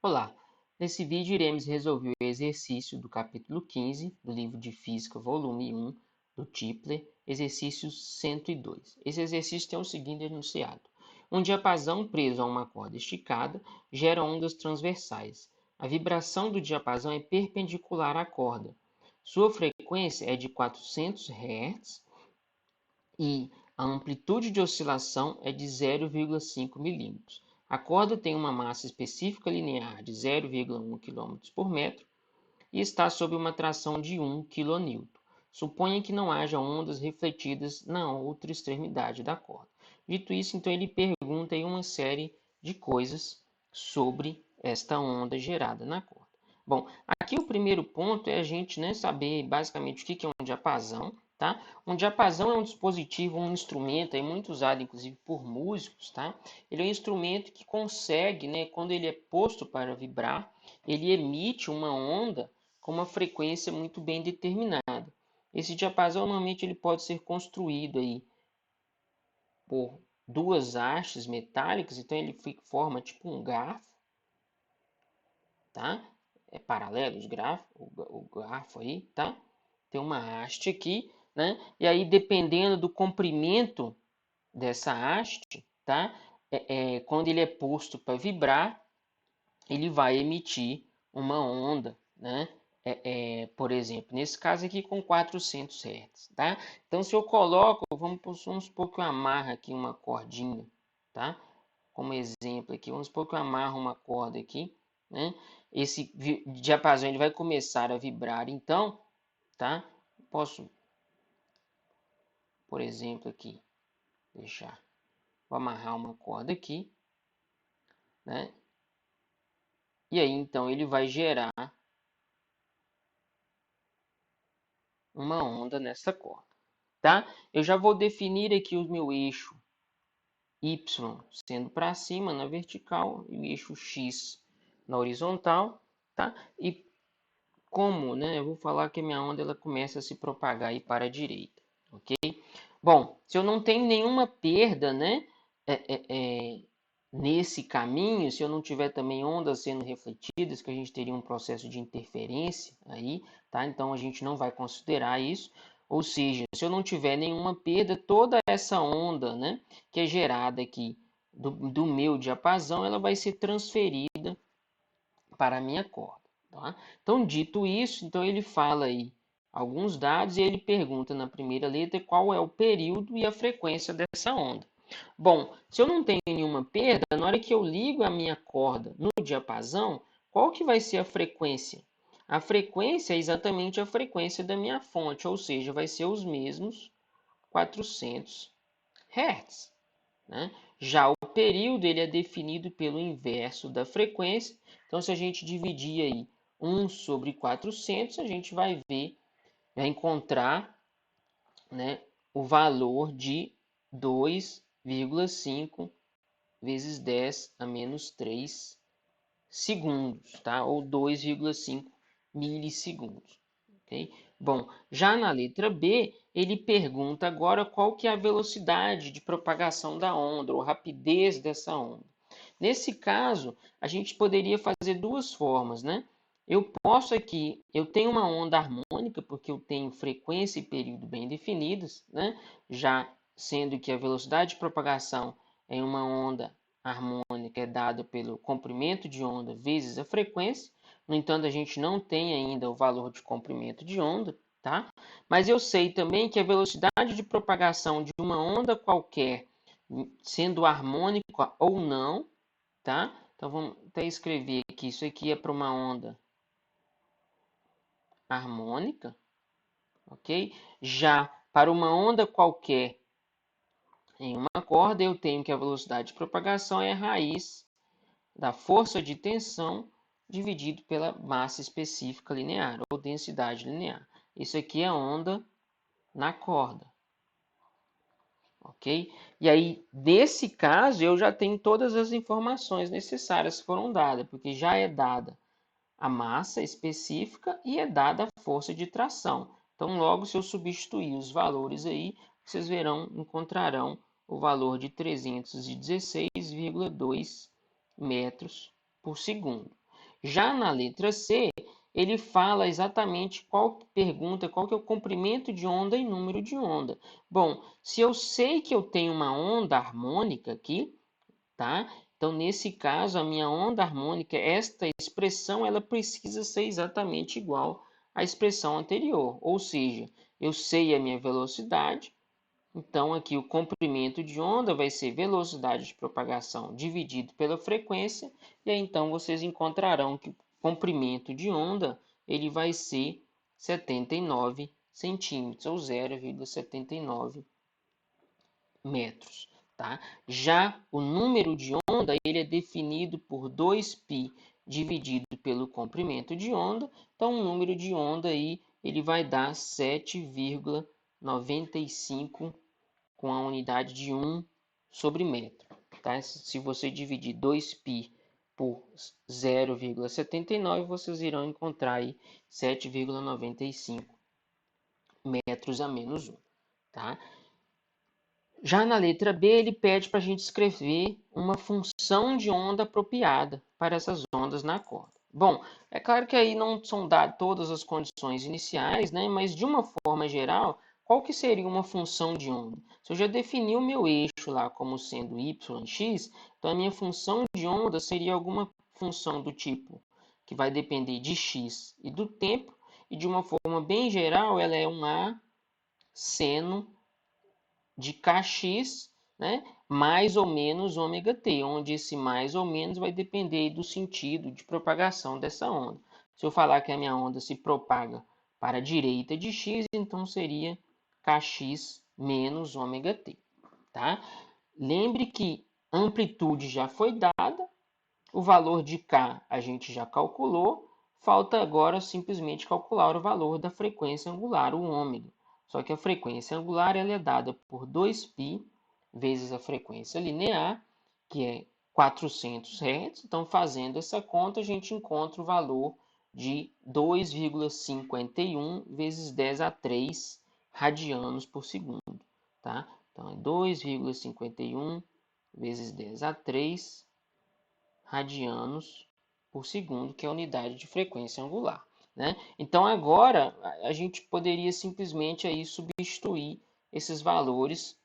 Olá, nesse vídeo iremos resolver o exercício do capítulo 15 do livro de Física, volume 1, do Tipler, exercício 102. Esse exercício tem o seguinte enunciado. Um diapasão preso a uma corda esticada gera ondas transversais. A vibração do diapasão é perpendicular à corda. Sua frequência é de 400 Hz e a amplitude de oscilação é de 0,5 milímetros. A corda tem uma massa específica linear de 0,1 km por metro e está sob uma tração de 1 kN. Suponha que não haja ondas refletidas na outra extremidade da corda. Dito isso, então ele pergunta aí uma série de coisas sobre esta onda gerada na corda. Bom, aqui o primeiro ponto é a gente saber basicamente o que é um diapasão. Tá? Um diapasão é um dispositivo, um instrumento aí muito usado inclusive por músicos. Tá? Ele é um instrumento que consegue, quando ele é posto para vibrar, ele emite uma onda com uma frequência muito bem determinada. Esse diapasão normalmente ele pode ser construído aí por duas hastes metálicas, então ele forma tipo um garfo, tá? É paralelo o garfo aí, tá? Tem uma haste aqui, né? E aí dependendo do comprimento dessa haste, tá? Quando ele é posto para vibrar, ele vai emitir uma onda, né? Por exemplo, nesse caso aqui com 400 Hz, tá? Então, se eu coloco, vamos supor que eu amarro aqui uma cordinha, tá? Como exemplo aqui, vamos supor que eu amarro uma corda aqui, né? Esse diapasão ele vai começar a vibrar, então, tá? Posso, por exemplo, aqui, vou amarrar uma corda aqui, né? E aí, então, ele vai gerar uma onda nessa corda. Tá? Eu já vou definir aqui o meu eixo Y sendo para cima na vertical e o eixo X na horizontal, tá? E como, eu vou falar que a minha onda ela começa a se propagar aí para a direita, ok? Bom, se eu não tenho nenhuma perda, nesse caminho, se eu não tiver também ondas sendo refletidas, que a gente teria um processo de interferência aí, tá? Então a gente não vai considerar isso. Ou seja, se eu não tiver nenhuma perda, toda essa onda, que é gerada aqui do meu diapasão, ela vai ser transferida para a minha corda, tá? Então, dito isso, então ele fala aí alguns dados e ele pergunta na primeira letra qual é o período e a frequência dessa onda. Bom, se eu não tenho nenhuma perda, na hora que eu ligo a minha corda no diapasão, qual que vai ser a frequência? A frequência é exatamente a frequência da minha fonte, ou seja, vai ser os mesmos 400 Hz. Né? Já o período ele é definido pelo inverso da frequência. Então, se a gente dividir aí 1 sobre 400, a gente vai encontrar, o valor de 2,5 vezes 10 a menos 3 segundos, tá? Ou 2,5 milissegundos. Okay? Bom, já na letra B, ele pergunta agora qual que é a velocidade de propagação da onda, ou rapidez dessa onda. Nesse caso, a gente poderia fazer duas formas, né? Eu tenho uma onda harmônica, porque eu tenho frequência e período bem definidos, né? Já sendo que a velocidade de propagação em uma onda harmônica é dada pelo comprimento de onda vezes a frequência. No entanto, a gente não tem ainda o valor de comprimento de onda, tá? Mas eu sei também que a velocidade de propagação de uma onda qualquer, sendo harmônica ou não, tá? Então vamos até escrever aqui, isso aqui é para uma onda harmônica, ok? Já para uma onda qualquer em uma corda, eu tenho que a velocidade de propagação é a raiz da força de tensão dividido pela massa específica linear, ou densidade linear. Isso aqui é onda na corda, ok? E aí, nesse caso, eu já tenho todas as informações necessárias que foram dadas, porque já é dada a massa específica e é dada a força de tração. Então, logo, se eu substituir os valores aí, vocês encontrarão o valor de 316,2 metros por segundo. Já na letra C, ele fala exatamente pergunta qual que é o comprimento de onda e número de onda. Bom, se eu sei que eu tenho uma onda harmônica aqui, tá? Então, nesse caso, a minha onda harmônica, esta expressão, ela precisa ser exatamente igual à expressão anterior. Ou seja, eu sei a minha velocidade, então aqui o comprimento de onda vai ser velocidade de propagação dividido pela frequência, e aí então vocês encontrarão que o comprimento de onda ele vai ser 79 centímetros, ou 0,79 metros. Tá? Já o número de onda ele é definido por 2π dividido pelo comprimento de onda. Então, o número de onda aí, ele vai dar 7,95 com a unidade de 1 sobre metro. Tá? Se você dividir 2π por 0,79, vocês irão encontrar aí 7,95 metros a menos 1. Tá? Já na letra B, ele pede para a gente escrever uma função de onda apropriada para essas ondas na corda. Bom, é claro que aí não são dadas todas as condições iniciais, né? Mas de uma forma geral, qual que seria uma função de onda? Se eu já defini o meu eixo lá como sendo y, x, então a minha função de onda seria alguma função do tipo que vai depender de x e do tempo, e de uma forma bem geral, ela é um A seno de kx, né, mais ou menos ômega t, onde esse mais ou menos vai depender do sentido de propagação dessa onda. Se eu falar que a minha onda se propaga para a direita de x, então seria kx menos ômega t. Tá? Lembre que amplitude já foi dada, o valor de k a gente já calculou, falta agora simplesmente calcular o valor da frequência angular, o ômega. Só que a frequência angular ela é dada por 2π vezes a frequência linear, que é 400 Hz. Então, fazendo essa conta, a gente encontra o valor de 2,51 vezes 10 a 3 radianos por segundo. Tá? Então, é 2,51 vezes 10 a 3 radianos por segundo, que é a unidade de frequência angular. Né? Então, agora, a gente poderia simplesmente aí substituir esses valores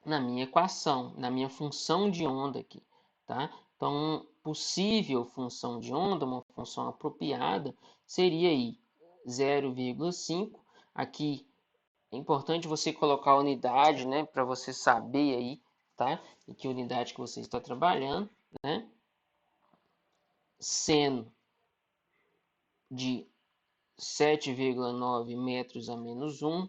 na minha equação, na minha função de onda aqui. Tá? Então, possível função de onda, uma função apropriada, seria aí 0,5. Aqui é importante você colocar a unidade, né, para você saber aí, tá? Em que unidade que você está trabalhando, né? Seno de 7,9 metros a menos 1,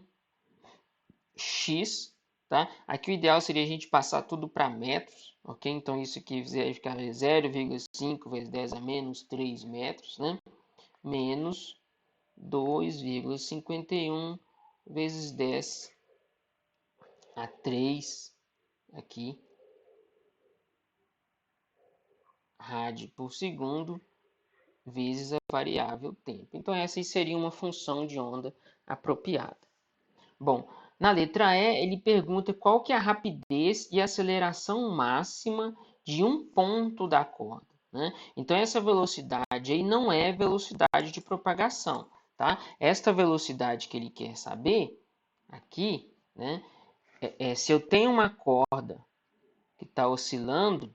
x, tá? Aqui o ideal seria a gente passar tudo para metros, ok? Então isso aqui vai ficar 0,5 vezes 10 a menos 3 metros, né? Menos 2,51 vezes 10 a 3 aqui, rádio por segundo, vezes a variável tempo. Então essa seria uma função de onda apropriada. Bom, na letra E, ele pergunta qual que é a rapidez e aceleração máxima de um ponto da corda. Né? Então, essa velocidade aí não é velocidade de propagação. Tá? Esta velocidade que ele quer saber aqui, né, se eu tenho uma corda que está oscilando,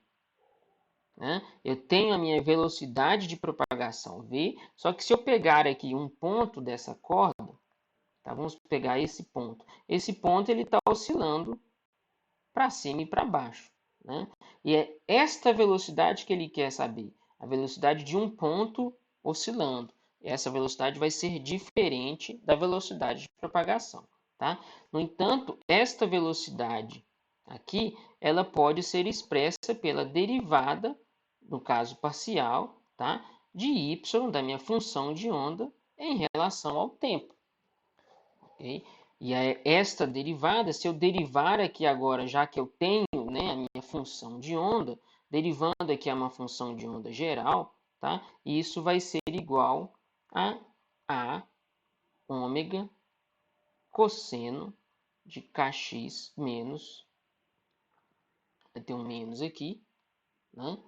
né, eu tenho a minha velocidade de propagação v, só que se eu pegar aqui um ponto dessa corda, tá? Vamos pegar esse ponto. Esse ponto ele está oscilando para cima e para baixo. Né? E é esta velocidade que ele quer saber. A velocidade de um ponto oscilando. Essa velocidade vai ser diferente da velocidade de propagação. Tá? No entanto, esta velocidade aqui, ela pode ser expressa pela derivada, no caso parcial, tá? De y, da minha função de onda, em relação ao tempo. Okay? E esta derivada, se eu derivar aqui agora, já que eu tenho, né, a minha função de onda, derivando aqui a uma função de onda geral, tá? Isso vai ser igual a ômega cosseno de kx menos, vai ter um menos aqui, né?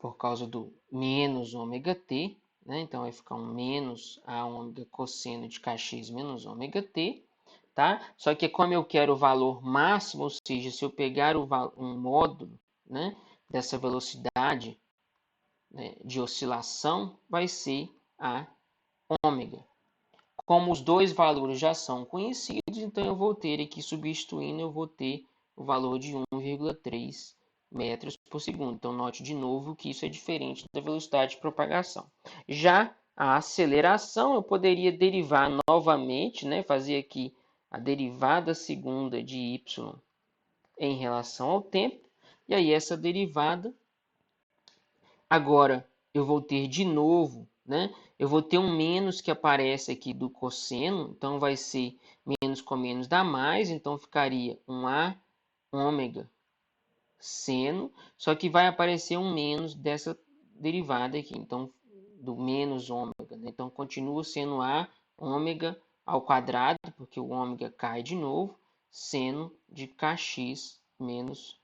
por causa do menos ômega t, né? Então vai ficar um menos a ômega cosseno de kx menos ômega t, tá? Só que como eu quero o valor máximo, ou seja, se eu pegar um módulo, né, dessa velocidade, né, de oscilação, vai ser a ômega. Como os dois valores já são conhecidos, então eu vou ter aqui, substituindo, eu vou ter o valor de 1,3 metros por segundo. Então, note de novo que isso é diferente da velocidade de propagação. Já a aceleração, eu poderia derivar novamente, né, fazer aqui a derivada segunda de y em relação ao tempo, e aí essa derivada, agora eu vou ter de novo, né? Eu vou ter um menos que aparece aqui do cosseno, então vai ser menos com menos dá mais, então ficaria um A ômega seno, só que vai aparecer um menos dessa derivada aqui, então do menos ômega, né? Então continua sendo A ômega ao quadrado, porque o ômega cai de novo, seno de kx menos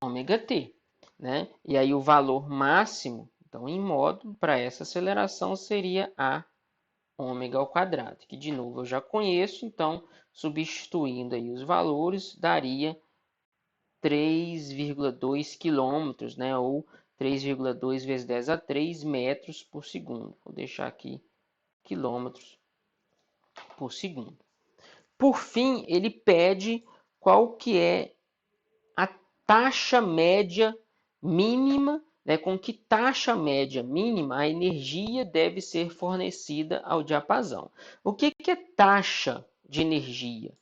ômega t, né? E aí o valor máximo, então em módulo, para essa aceleração seria A ômega ao quadrado, que de novo eu já conheço, então substituindo aí os valores, daria 3,2 quilômetros, né? Ou 3,2 vezes 10 a 3 metros por segundo. Vou deixar aqui quilômetros por segundo. Por fim, ele pede qual que é a taxa média mínima, né, com que taxa média mínima a energia deve ser fornecida ao diapasão. O que é taxa de energia?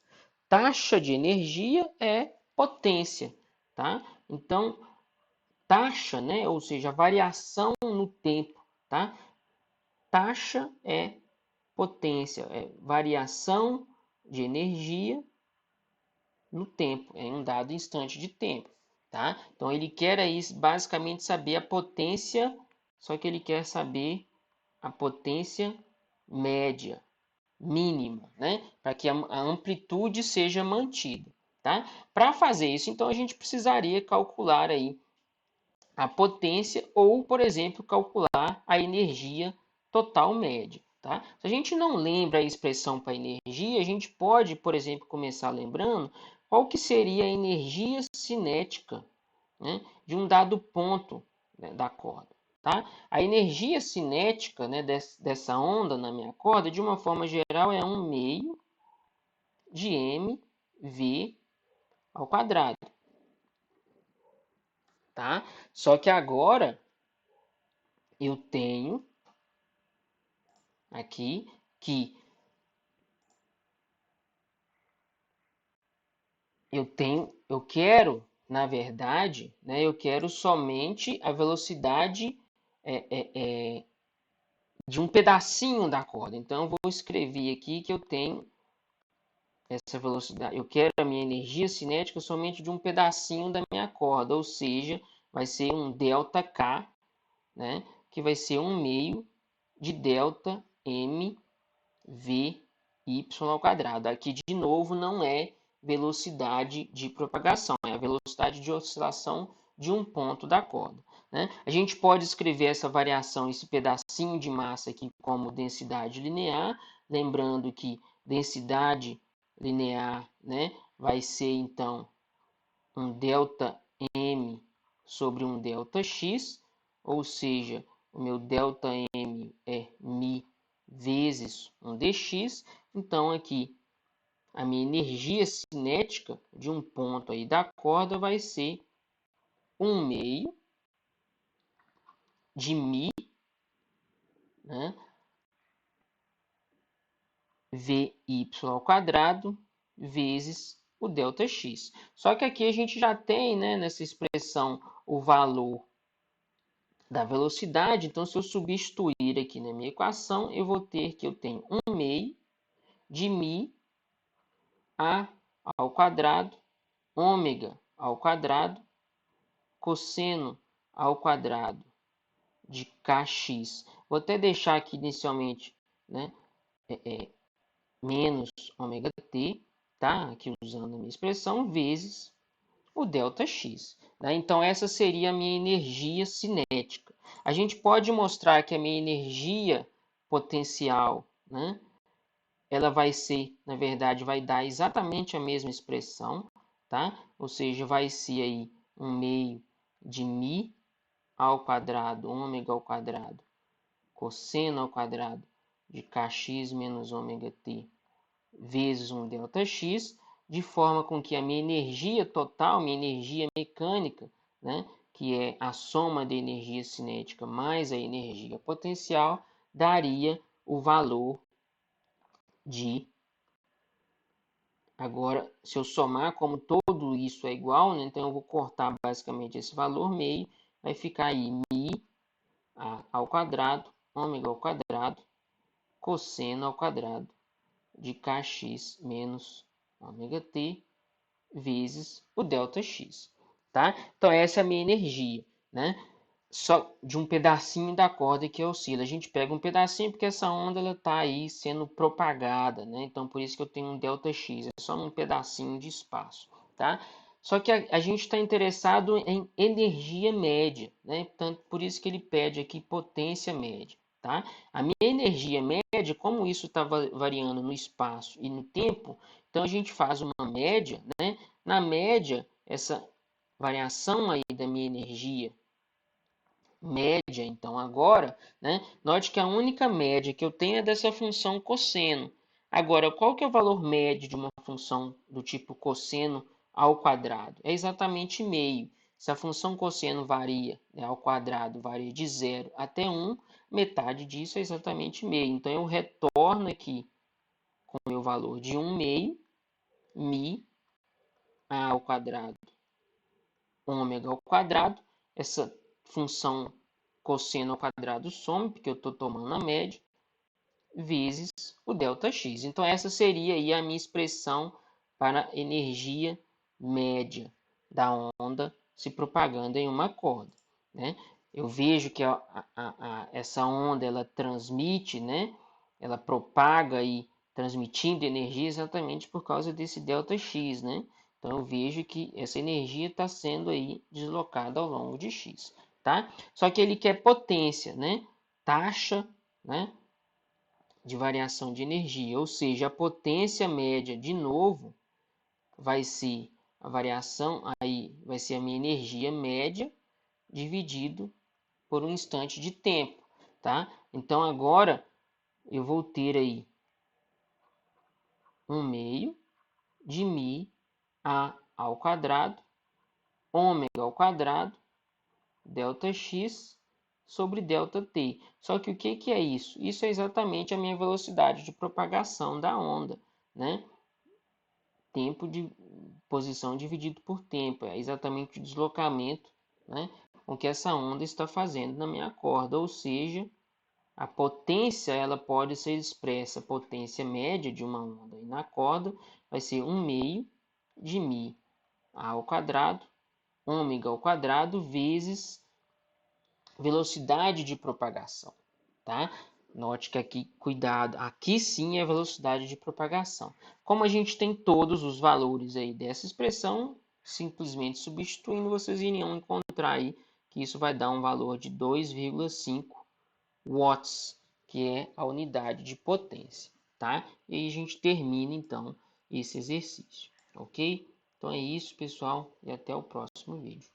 Taxa de energia é potência, tá? Então, taxa, né, ou seja, variação no tempo, tá? Taxa é potência, é variação de energia no tempo, em um dado instante de tempo, tá? Então ele quer aí basicamente saber a potência, só que ele quer saber a potência média, mínima, né? Para que a amplitude seja mantida, tá? Para fazer isso, então a gente precisaria calcular aí a potência ou, por exemplo, calcular a energia total média. Tá? Se a gente não lembra a expressão para energia, a gente pode, por exemplo, começar lembrando qual que seria a energia cinética, né, de um dado ponto, né, da corda. Tá? A energia cinética, né, dessa onda na minha corda, de uma forma geral, é 1 meio de mv ao quadrado. Tá? Só que agora eu tenho aqui que eu quero, na verdade, né, eu quero somente a velocidade de um pedacinho da corda. Então, eu vou escrever aqui que eu tenho essa velocidade. Eu quero a minha energia cinética somente de um pedacinho da minha corda, ou seja, vai ser um ΔK, né, que vai ser 1 meio de delta m v y ao quadrado. Aqui, de novo, não é velocidade de propagação, é a velocidade de oscilação de um ponto da corda. Né? A gente pode escrever essa variação, esse pedacinho de massa aqui como densidade linear, lembrando que densidade linear, né, vai ser então um delta m sobre um delta x, ou seja, o meu delta m é mi vezes um dx, então aqui a minha energia cinética de um ponto aí da corda vai ser 1 meio de mi, né, vy ao quadrado vezes o ΔX. Só que aqui a gente já tem, né, nessa expressão o valor da velocidade, então se eu substituir aqui na minha equação, eu vou ter que eu tenho 1 meio de mi a ao quadrado, ômega ao quadrado, cosseno ao quadrado de kx. Vou até deixar aqui inicialmente, né, menos ômega t, tá? Aqui usando a minha expressão, vezes o ΔX. Né? Então, essa seria a minha energia cinética. A gente pode mostrar que a minha energia potencial, né, ela vai ser, na verdade, vai dar exatamente a mesma expressão, tá? Ou seja, vai ser aí 1/2 de mi ao quadrado, ômega ao quadrado, cosseno ao quadrado de kx menos ômega t vezes um ΔX, de forma com que a minha energia total, minha energia mecânica, né, que é a soma da energia cinética mais a energia potencial, daria o valor de... Agora, se eu somar, como tudo isso é igual, né, então eu vou cortar basicamente esse valor meio, vai ficar aí mi ao quadrado, ômega ao quadrado, cosseno ao quadrado de kx menos ômega t vezes o ΔX, tá? Então essa é a minha energia, né? Só de um pedacinho da corda que oscila. A gente pega um pedacinho porque essa onda ela tá aí sendo propagada, né? Então por isso que eu tenho um ΔX, é só um pedacinho de espaço, tá? Só que a gente está interessado em energia média, né? Portanto, por isso que ele pede aqui potência média, tá? A minha energia média, como isso está variando no espaço e no tempo, então a gente faz uma média, né? Na média, essa variação aí da minha energia média, então agora, né? Note que a única média que eu tenho é dessa função cosseno. Agora, qual que é o valor médio de uma função do tipo cosseno ao quadrado? É exatamente meio. Se a função cosseno varia, né, ao quadrado varia de 0 até 1, metade disso é exatamente meio. Então, eu retorno aqui com o meu valor de 1/2 mi ao quadrado ômega ao quadrado. Essa função cosseno ao quadrado some, porque eu estou tomando a média, vezes o ΔX. Então, essa seria aí a minha expressão para energia média da onda se propagando em uma corda, né? Eu vejo que essa onda ela transmite, né? Ela propaga aí transmitindo energia exatamente por causa desse ΔX, né? Então eu vejo que essa energia está sendo aí deslocada ao longo de x, tá? Só que ele quer potência, né? Taxa, né, de variação de energia, ou seja, a potência média, de novo, vai ser a variação, aí vai ser a minha energia média dividido por um instante de tempo, tá? Então agora eu vou ter aí 1/2 de mi ao quadrado, ômega ao quadrado, ΔX sobre ΔT. Só que o que é isso? Isso é exatamente a minha velocidade de propagação da onda, né? Tempo de posição dividido por tempo, é exatamente o deslocamento, né, com que essa onda está fazendo na minha corda, ou seja, a potência ela pode ser expressa, a potência média de uma onda e na corda vai ser 1/2 de mi ao quadrado, ômega ao quadrado, vezes velocidade de propagação, tá? Note que aqui, cuidado, aqui sim é a velocidade de propagação. Como a gente tem todos os valores aí dessa expressão, simplesmente substituindo, vocês iriam encontrar aí que isso vai dar um valor de 2,5 watts, que é a unidade de potência, tá? E aí a gente termina, então, esse exercício, ok? Então é isso, pessoal, e até o próximo vídeo.